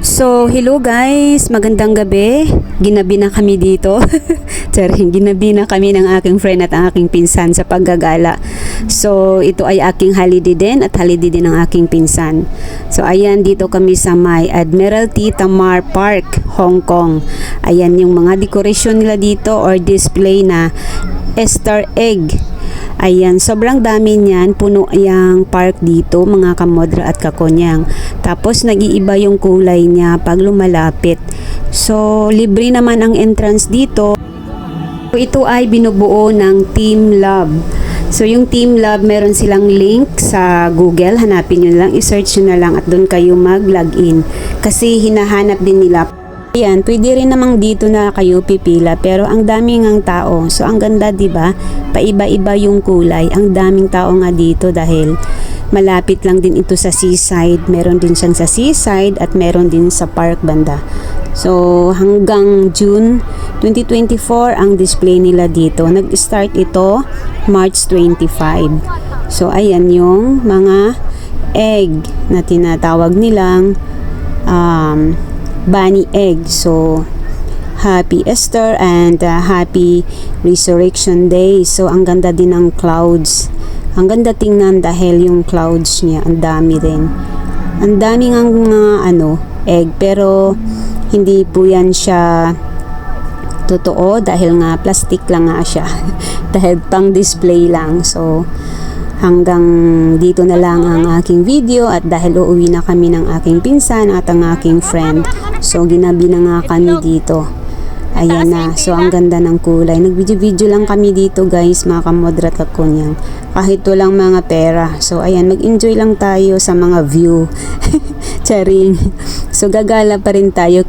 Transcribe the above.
So, hello guys, magandang gabi. Ginabi na kami dito. Ginabi na kami ng aking friend at ang aking pinsan sa paggagala. So, ito ay aking holiday din at holiday din ng aking pinsan. So, ayan, dito kami sa may Admiralty Tamar Park, Hong Kong. Ayan yung mga dekorasyon nila dito or display na Easter egg. Ayan, sobrang dami niyan, puno yung park dito mga kamodra at kakonyang. Tapos nag-iiba yung kulay niya pag lumalapit. So, libre naman ang entrance dito. Ito ay binubuo ng Team Love. So, yung Team Love, meron silang link sa Google. Hanapin nyo lang, i-search nyo na lang at doon kayo mag-login. Kasi hinahanap din nila. Ayan, pwede rin namang dito na kayo pipila pero ang daming ngang tao. So ang ganda 'di ba? Paiba-iba yung kulay. Ang daming tao nga dito dahil malapit lang din ito sa seaside. Meron din siyang sa seaside at meron din sa park banda. So hanggang June 2024 ang display nila dito. Nag-start ito March 25. So ayan yung mga egg na tinatawag nilang bunny egg. So happy Easter and happy Resurrection Day. So ang ganda din ng clouds. Ang ganda tingnan dahil yung clouds niya ang dami din. Ang dami ng egg pero hindi po yan siya totoo dahil nga plastic lang nga siya. Dahil pang display lang. So hanggang dito na lang ang aking video at dahil uuwi na kami ng aking pinsan at ang aking friend. So ginabi na nga kami dito. Ayan na. So ang ganda ng kulay. Nag-video-video lang kami dito guys mga kamodra at kakonyang. Kahit walang mga pera. So ayan, mag-enjoy lang tayo sa mga view. Charing. So gagala pa rin tayo.